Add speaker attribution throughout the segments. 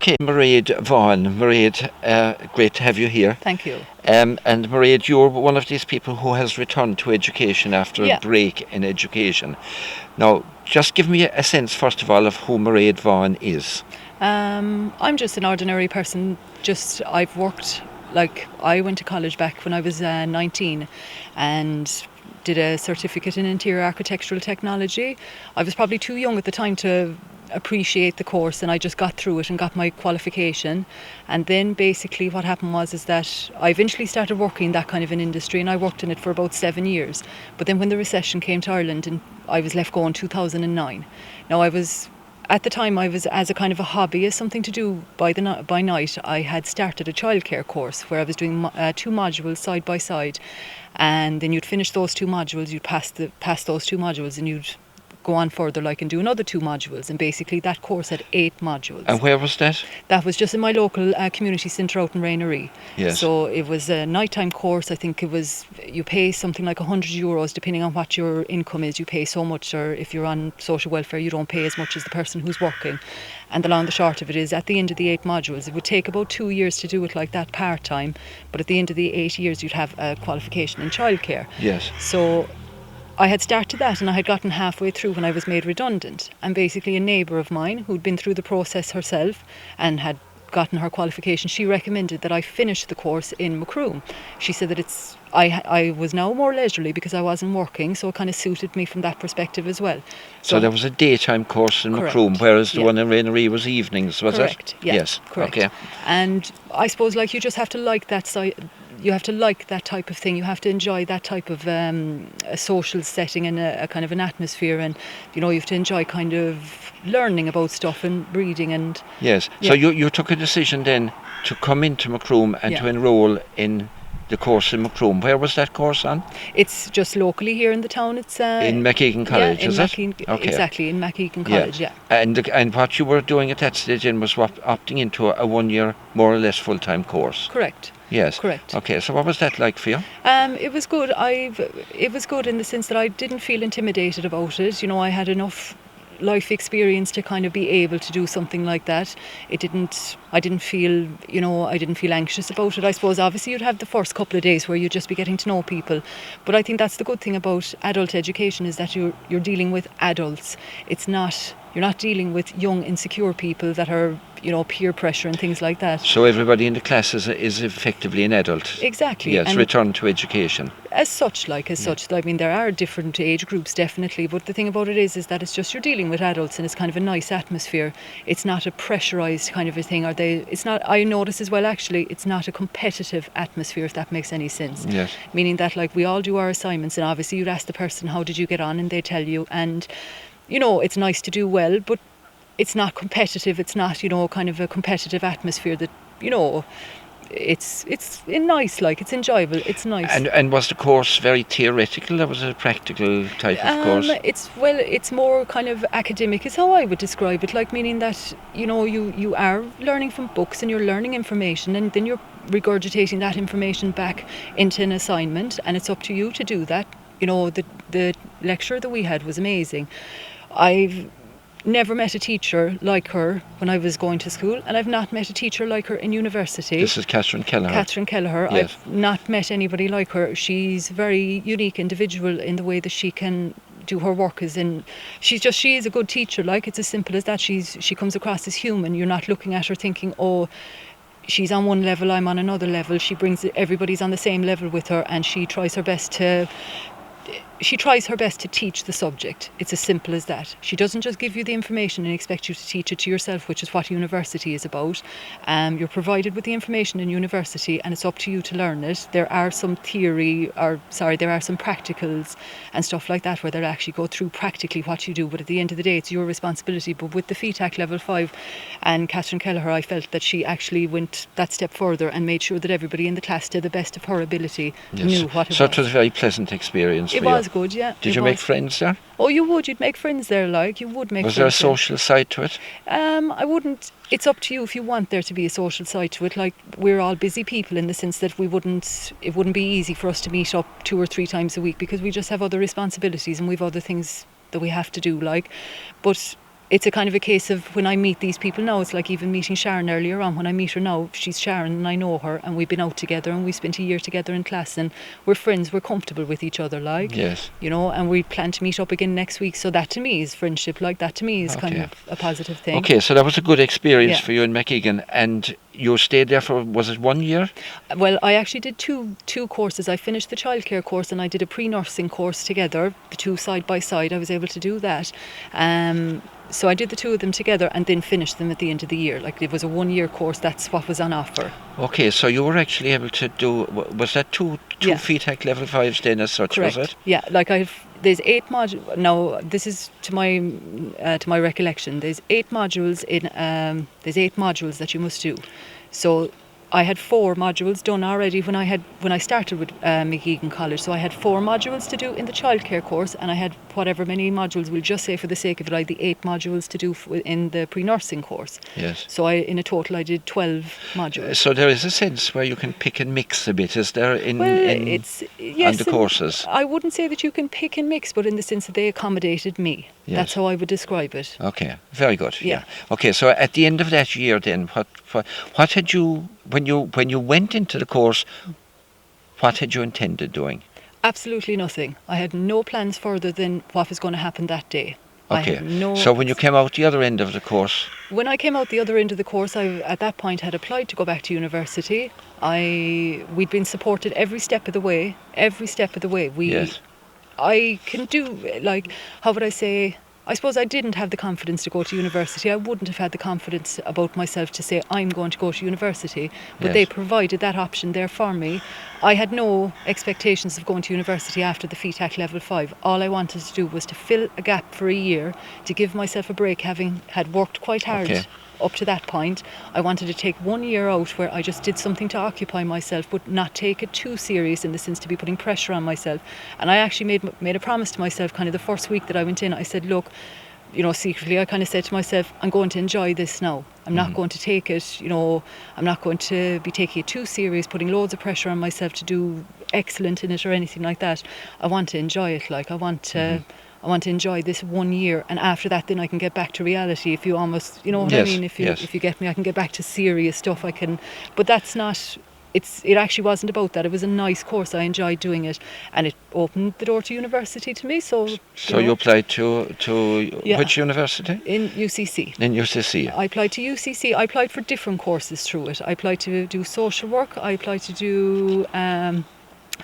Speaker 1: Okay, Mairead Vaughan. Mairead, great to have you here.
Speaker 2: Thank you.
Speaker 1: And Mairead, you're one of these people who has returned to education after a break in education. Now, just give me a sense, first of all, of who Mairead Vaughan is.
Speaker 2: I'm just an ordinary person. I've worked, I went to college back when I was 19 and did a certificate in interior architectural technology. I was probably too young at the time to appreciate the course, and I just got through it and got my qualification. And then basically what happened is that I eventually started working in that kind of an industry, and I worked in it for about 7 years. But then when the recession came to Ireland, and I was left go in 2009. Now at the time I was, as a kind of a hobby, as something to do by night, I had started a childcare course where I was doing 2 modules side by side, and then you'd finish those 2 modules, you'd pass those 2 modules, and you'd go on further and do another 2 modules, and basically that course had 8 modules.
Speaker 1: And where was that?
Speaker 2: That was just in my local community centre out in Rainery.
Speaker 1: Yes.
Speaker 2: So it was a nighttime course. I think you pay something like €100 depending on what your income is. You pay so much, or if you're on social welfare you don't pay as much as the person who's working. And the long and the short of it is, at the end of the 8 modules, it would take about 2 years to do it like that part-time, but at the end of the 8 years you'd have a qualification in childcare.
Speaker 1: Yes.
Speaker 2: So I had started that, and I had gotten halfway through when I was made redundant. And basically a neighbour of mine who'd been through the process herself and had gotten her qualification, she recommended that I finish the course in Macroom. She said that I was now more leisurely because I wasn't working, so it kind of suited me from that perspective as well.
Speaker 1: So there was a daytime course in Macroom, whereas the one in Rainery was evenings, was
Speaker 2: correct,
Speaker 1: it?
Speaker 2: Yeah,
Speaker 1: yes.
Speaker 2: Correct.
Speaker 1: Okay.
Speaker 2: And I suppose you just have to like that side. You have to like that type of thing. You have to enjoy that type of a social setting and a kind of an atmosphere, and you have to enjoy kind of learning about stuff and reading and.
Speaker 1: Yes.
Speaker 2: Yeah.
Speaker 1: So you took a decision then to come into Macroom and to enrol in the course in Macroom. Where was that course on?
Speaker 2: It's just locally here in the town. It's
Speaker 1: in Mackegan College, is it?
Speaker 2: Okay. Exactly, in Mackegan College, yeah.
Speaker 1: And what you were doing at that stage then was opting into a 1 year, more or less full-time course.
Speaker 2: Correct.
Speaker 1: Yes.
Speaker 2: Correct.
Speaker 1: Okay, so what was that like for you?
Speaker 2: It was good. It was good in the sense that I didn't feel intimidated about it. I had enough life experience to kind of be able to do something like that. I didn't feel anxious about it. I suppose obviously you'd have the first couple of days where you'd just be getting to know people, but I think that's the good thing about adult education, is that you're dealing with adults. You're not dealing with young insecure people that are peer pressure and things like that.
Speaker 1: So everybody in the class is effectively an adult.
Speaker 2: Exactly.
Speaker 1: Yes,
Speaker 2: and
Speaker 1: return to education.
Speaker 2: As such. I mean, there are different age groups, definitely, but the thing about it is that it's just you're dealing with adults, and it's kind of a nice atmosphere. It's not a pressurised kind of a thing. I notice as well, actually, it's not a competitive atmosphere, if that makes any sense.
Speaker 1: Yes.
Speaker 2: Meaning that we all do our assignments, and obviously you'd ask the person, how did you get on, and they tell you, and it's nice to do well, but it's not competitive. It's not, kind of a competitive atmosphere that, it's nice, it's enjoyable, it's nice.
Speaker 1: And was the course very theoretical, or was it a practical type of course?
Speaker 2: It's more kind of academic, is how I would describe it, meaning that, you are learning from books and you're learning information, and then you're regurgitating that information back into an assignment, and it's up to you to do that. The lecture that we had was amazing. I've never met a teacher like her when I was going to school, and I've not met a teacher like her in university.
Speaker 1: This is Catherine Kelleher.
Speaker 2: Yes. I've not met anybody like her. She's a very unique individual in the way that she can do her work. She is a good teacher. It's as simple as that. She comes across as human. You're not looking at her thinking, oh, she's on one level, I'm on another level. Everybody's on the same level with her, and she tries her best to teach the subject. It's as simple as that. She doesn't just give you the information and expect you to teach it to yourself, which is what university is about. You're provided with the information in university, and it's up to you to learn it. There are some practicals and stuff like that where they'll actually go through practically what you do, but at the end of the day it's your responsibility. But with the FETAC level 5 and Catherine Kelleher, I felt that she actually went that step further and made sure that everybody in the class, to the best of her ability, knew what it was.
Speaker 1: So it was a very pleasant experience for you.
Speaker 2: It was good, yeah.
Speaker 1: Did you make friends there?
Speaker 2: Oh, you'd make friends there, you would make friends.
Speaker 1: Was there a social side to it?
Speaker 2: I wouldn't. It's up to you if you want there to be a social side to it. We're all busy people in the sense that it wouldn't be easy for us to meet up 2 or 3 times a week, because we just have other responsibilities and we've other things that we have to do, But it's a kind of a case of when I meet these people now, it's like even meeting Sharon earlier on. When I meet her now, she's Sharon and I know her, and we've been out together and we spent a year together in class, and we're friends, we're comfortable with each other, like,
Speaker 1: Yes.
Speaker 2: you know, and we plan to meet up again next week. So that to me is friendship, like that to me is kind
Speaker 1: Okay.
Speaker 2: of a positive thing.
Speaker 1: Okay, so that was a good experience
Speaker 2: Yeah.
Speaker 1: for you in Mechigan, and you stayed there for, was it 1 year?
Speaker 2: Well, I actually did two courses. I finished the childcare course and I did a pre-nursing course together, the two side by side. I was able to do that. So I did the two of them together and then finished them at the end of the year. Like, it was a 1 year course, that's what was on offer.
Speaker 1: Okay, so you were actually able to do, was that two
Speaker 2: Yeah.
Speaker 1: FETAC level 5s then as such,
Speaker 2: Correct.
Speaker 1: was it?
Speaker 2: Yeah, like there's 8 modules. Now, this is to my recollection. There's 8 modules there's 8 modules that you must do. So I had 4 modules done already when I started with Mechigan College. So I had 4 modules to do in the childcare course, and I had whatever many modules, we'll just say for the sake of it, I had the 8 modules to do in the pre-nursing course.
Speaker 1: Yes.
Speaker 2: So in a total I did 12 modules.
Speaker 1: So there is a sense where you can pick and mix a bit, is there,
Speaker 2: Well, it's yes,
Speaker 1: on the courses?
Speaker 2: I wouldn't say that you can pick and mix, but in the sense that they accommodated me.
Speaker 1: Yes.
Speaker 2: That's how I would describe it.
Speaker 1: Okay, very good.
Speaker 2: Yeah.
Speaker 1: Okay, so at the end of that year, then, what had you when you went into the course? What had you intended doing?
Speaker 2: Absolutely nothing. I had no plans further than what was going to happen that day. I
Speaker 1: Okay.
Speaker 2: had no.
Speaker 1: So when you came out the other end of the course,
Speaker 2: When I came out the other end of the course, I at that point had applied to go back to university. We'd been supported every step of the way. Every step of the way.
Speaker 1: Yes.
Speaker 2: I can do, like, how would I say? I suppose I didn't have the confidence to go to university. I wouldn't have had the confidence about myself to say I'm going to go to university. But
Speaker 1: Yes.
Speaker 2: they provided that option there for me. I had no expectations of going to university after the FETAC level 5. All I wanted to do was to fill a gap for a year, to give myself a break, having had worked quite hard.
Speaker 1: Okay.
Speaker 2: Up to that point, I wanted to take 1 year out where I just did something to occupy myself, but not take it too serious in the sense to be putting pressure on myself. And I actually made a promise to myself kind of the first week that I went in. I said, look, you know, secretly I kind of said to myself, I'm going to enjoy this now. I'm not going to take it, you know, I'm not going to be taking it too serious, putting loads of pressure on myself to do excellent in it or anything like that. I want to enjoy it. Like, I want to enjoy this 1 year, and after that then I can get back to reality. If you almost, you know what
Speaker 1: Yes,
Speaker 2: I mean, if you
Speaker 1: yes.
Speaker 2: if you get me, I can get back to serious stuff. I can, but that's not, it actually wasn't about that. It was a nice course, I enjoyed doing it, and it opened the door to university to me. So
Speaker 1: so you applied to
Speaker 2: Yeah.
Speaker 1: which university?
Speaker 2: in UCC.
Speaker 1: In UCC.
Speaker 2: I applied to UCC. I applied for different courses through it. I applied to do social work. I applied to do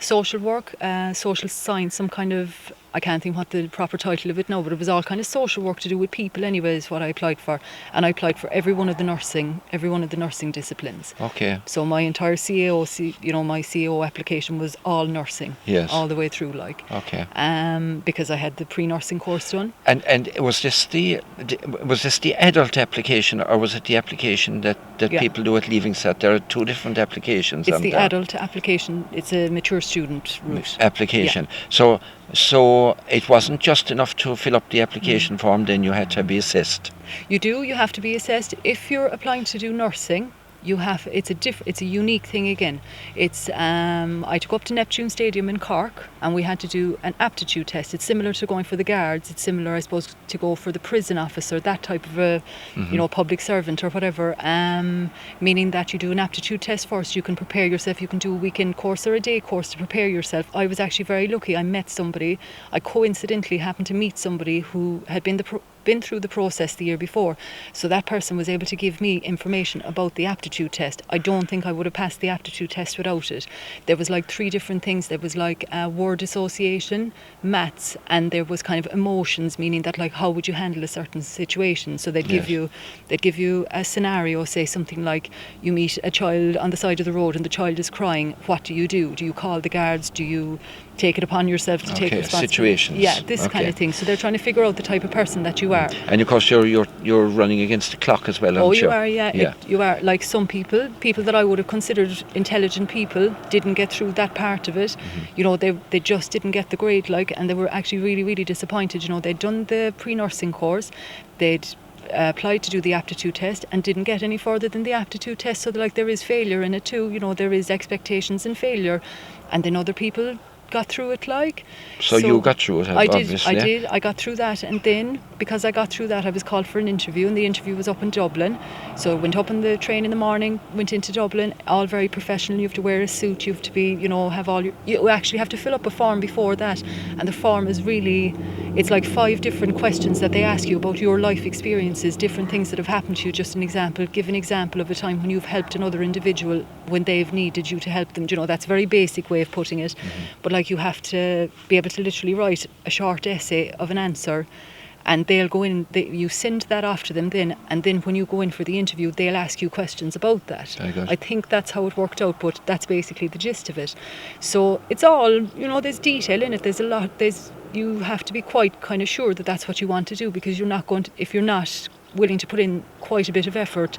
Speaker 2: social work, social science, some kind of, I can't think what the proper title of it now, but it was all kind of social work to do with people anyway is what I applied for. And I applied for every one of the nursing disciplines.
Speaker 1: Okay.
Speaker 2: So my entire CAO, my CAO application was all nursing.
Speaker 1: Yes.
Speaker 2: All the way through, like.
Speaker 1: Okay.
Speaker 2: Because I had the pre-nursing course done.
Speaker 1: And was this the adult application, or was it the application that
Speaker 2: Yeah.
Speaker 1: people do at Leaving Cert? There are two different applications.
Speaker 2: It's
Speaker 1: on
Speaker 2: the
Speaker 1: there.
Speaker 2: adult application. It's a mature student route.
Speaker 1: Application. So it wasn't just enough to fill up the application form, then you had to be assessed.
Speaker 2: You have to be assessed. If you're applying to do nursing, it's a unique thing again. It's I took up to Neptune Stadium in Cork, and we had to do an aptitude test. It's similar to going for the guards. It's similar, I suppose, to go for the prison officer, that type of a public servant or whatever. Meaning that you do an aptitude test first. You can prepare yourself. You can do a weekend course or a day course to prepare yourself. I was actually very lucky. I met somebody. I coincidentally happened to meet somebody who had been through the process the year before. So that person was able to give me information about the aptitude test. I don't think I would have passed the aptitude test without it. There was like 3 different things. There was like word association, maths, and there was kind of emotions, meaning that like how would you handle a certain situation. So they'd give you a scenario, say something like you meet a child on the side of the road and the child is crying. What do? Do you call the guards? Do you take it upon yourself to take responsibility?
Speaker 1: Situations.
Speaker 2: Yeah, this kind of thing. So they're trying to figure out the type of person that you are.
Speaker 1: And of course you're running against the clock as well, aren't you?
Speaker 2: You are, yeah. You are. Like some people that I would have considered intelligent people didn't get through that part of it. You know, they just didn't get the grade, like, and they were actually really, really disappointed. You know, they'd done the pre-nursing course, they'd applied to do the aptitude test and didn't get any further than the aptitude test. So like there is failure in it too. You know, there is expectations and failure. And then other people got through it like.
Speaker 1: So you got through it, obviously.
Speaker 2: I got through that, and then because I got through that, I was called for an interview, and the interview was up in Dublin. So I went up on the train in the morning, went into Dublin, all very professional. You have to wear a suit, you have to be, have all you actually have to fill up a form before that, and the form is really, it's like 5 different questions that they ask you about your life experiences, different things that have happened to you. Just an example, give an example of a time when you've helped another individual when they've needed you to help them. That's a very basic way of putting it. But like, you have to be able to literally write a short essay of an answer, and they'll go in, you send that off to them then, and then when you go in for the interview, they'll ask you questions about that.
Speaker 1: Very good.
Speaker 2: I think that's how it worked out, but that's basically the gist of it. So it's all, there's detail in it, there's a lot, you have to be quite kind of sure that that's what you want to do, because you're not going to, if you're not willing to put in quite a bit of effort,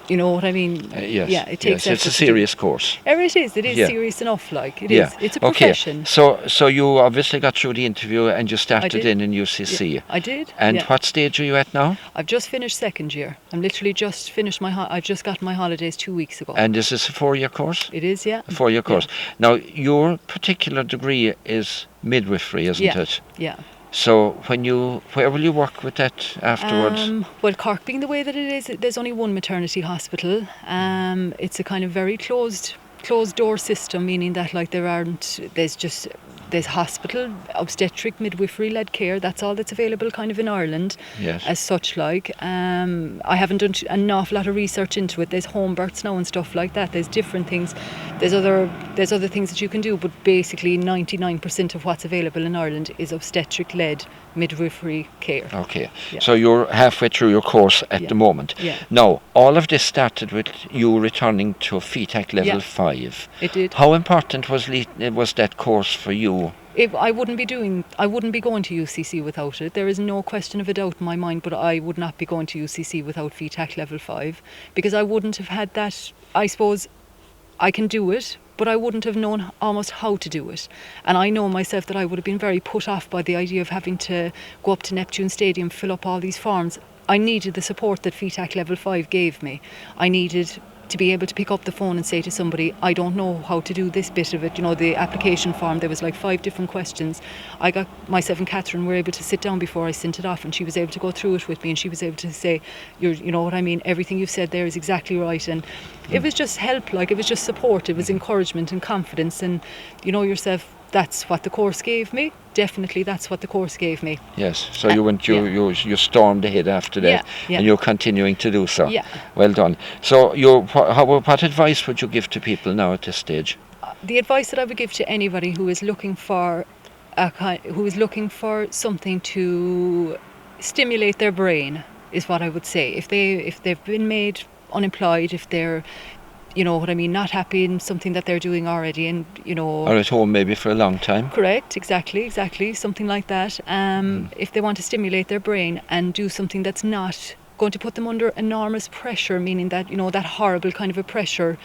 Speaker 2: you know what I mean?
Speaker 1: Yes.
Speaker 2: Yeah, it takes effort.
Speaker 1: It's a serious course.
Speaker 2: It is serious enough, like, it is. It's a profession.
Speaker 1: Okay, so you obviously got through the interview and you started in UCC.
Speaker 2: Yeah, I did.
Speaker 1: And what stage are you at now?
Speaker 2: I've just finished second year. I'm literally just finished I've just got my holidays 2 weeks ago.
Speaker 1: And is this a 4-year course?
Speaker 2: It is, yeah.
Speaker 1: A 4-year course. Now, your particular degree is midwifery, isn't it?
Speaker 2: Yeah.
Speaker 1: So where will you work with that afterwards?
Speaker 2: Well, Cork being the way that it is, there's only one maternity hospital. It's a kind of very closed door system, meaning that like there's hospital, obstetric, midwifery led care. That's all that's available kind of in Ireland.
Speaker 1: Yes.
Speaker 2: As such, like I haven't done an awful lot of research into it. There's home births now and stuff like that. There's different things. There's other things that you can do, but basically 99% of what's available in Ireland is obstetric led midwifery care.
Speaker 1: Okay.
Speaker 2: Yeah.
Speaker 1: So you're halfway through your course at the moment.
Speaker 2: Yeah.
Speaker 1: Now, all of this started with you returning to FETAC level 5.
Speaker 2: It did.
Speaker 1: How important was that course for you?
Speaker 2: I wouldn't be going to UCC without it. There is no question of a doubt in my mind, but I would not be going to UCC without FETAC level 5, because I wouldn't have had that. I suppose I can do it, but I wouldn't have known almost how to do it. And I know myself that I would have been very put off by the idea of having to go up to Neptune Stadium, fill up all these forms. I needed the support that FETAC level 5 gave me. I needed to be able to pick up the phone and say to somebody, I don't know how to do this bit of it. The application form, there was like 5 different questions. Myself and Catherine were able to sit down before I sent it off, and she was able to go through it with me, and she was able to say, you know what I mean, everything you've said there is exactly right. And it was just help, like it was just support, it was encouragement and confidence, and yourself, that's what the course gave me. Definitely, that's what the course gave me.
Speaker 1: Yes. So you stormed ahead after that, and you're continuing to do so.
Speaker 2: Yeah.
Speaker 1: Well done. So what advice would you give to people now at this stage?
Speaker 2: The advice that I would give to anybody who is looking for something to stimulate their brain is what I would say. If they've been made unemployed, if they're not happy in something that they're doing already, and
Speaker 1: or at home maybe for a long time.
Speaker 2: Correct, exactly, something like that. If they want to stimulate their brain and do something that's not going to put them under enormous pressure, meaning that that horrible kind of a pressure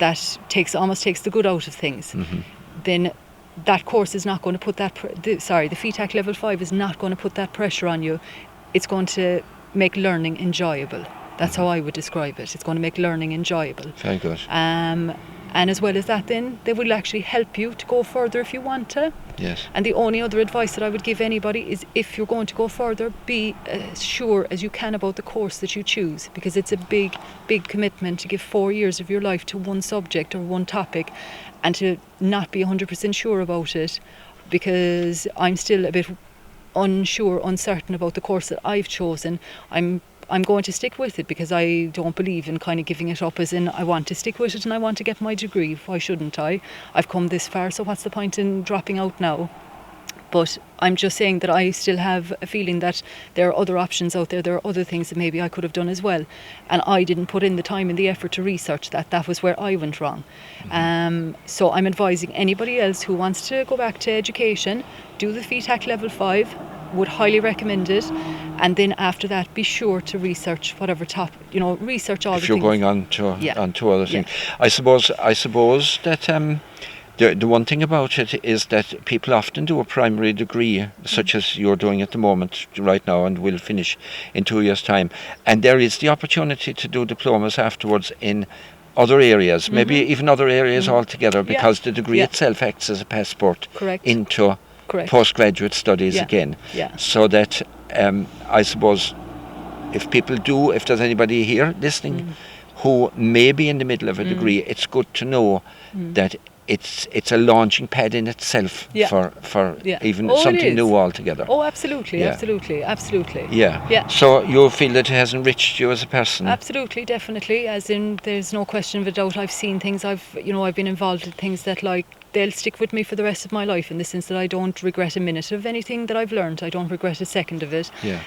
Speaker 2: that almost takes the good out of things, then that course is not going to put the FETAC level 5 is not going to put that pressure on you. It's going to make learning enjoyable. That's how I would describe it. It's going to make learning enjoyable.
Speaker 1: Very good.
Speaker 2: And as well as that, then they will actually help you to go further if you want to.
Speaker 1: Yes.
Speaker 2: And the only other advice that I would give anybody is, if you're going to go further, be as sure as you can about the course that you choose, because it's a big, big commitment to give 4 years of your life to one subject or one topic, and to not be 100% sure about it, because I'm still a bit uncertain about the course that I've chosen. I'm going to stick with it, because I don't believe in kind of giving it up, as in I want to stick with it and I want to get my degree. Why shouldn't I? I've come this far, so what's the point in dropping out now? But I'm just saying that I still have a feeling that there are other options out there. There are other things that maybe I could have done as well. And I didn't put in the time and the effort to research that. That was where I went wrong. So I'm advising anybody else who wants to go back to education, do the FETAC level 5, would highly recommend it. And then after that, be sure to research whatever research all the things.
Speaker 1: If you're going on to other things. I suppose that the one thing about it is that people often do a primary degree, such as you're doing at the moment right now, and will finish in 2 years' time. And there is the opportunity to do diplomas afterwards in other areas, maybe even other areas altogether, because the degree
Speaker 2: Yeah.
Speaker 1: itself acts as a passport
Speaker 2: Correct.
Speaker 1: into
Speaker 2: Correct.
Speaker 1: postgraduate studies
Speaker 2: Yeah.
Speaker 1: again.
Speaker 2: Yeah.
Speaker 1: So that I suppose if there's anybody here listening who may be in the middle of a degree, it's good to know that it's a launching pad in itself
Speaker 2: Yeah.
Speaker 1: for
Speaker 2: Yeah.
Speaker 1: even
Speaker 2: Oh, it
Speaker 1: something
Speaker 2: is.
Speaker 1: new altogether.
Speaker 2: Oh, absolutely,
Speaker 1: Yeah.
Speaker 2: absolutely.
Speaker 1: Yeah.
Speaker 2: Yeah.
Speaker 1: So you feel that it has enriched you as a person?
Speaker 2: Absolutely, definitely. As in, there's no question of a doubt. I've seen things. I've been involved in things that they'll stick with me for the rest of my life. In the sense that I don't regret a minute of anything that I've learned. I don't regret a second of it.
Speaker 1: Yeah.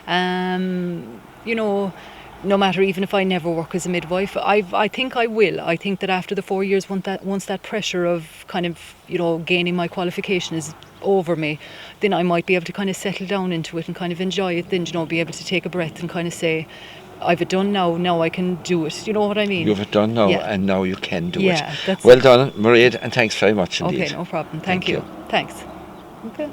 Speaker 2: No matter even if I never work as a midwife, I think I will. I think that after the 4 years, once that pressure of kind of gaining my qualification is over me, then I might be able to kind of settle down into it and kind of enjoy it. Then be able to take a breath and kind of say, I've it done now. Now I can do it. You know what I mean?
Speaker 1: You've it done now,
Speaker 2: Yeah.
Speaker 1: and now you can do
Speaker 2: Yeah,
Speaker 1: it.
Speaker 2: that's
Speaker 1: Well done, Mairead, and thanks very much indeed.
Speaker 2: Okay, no problem. Thank you. Thanks. Okay.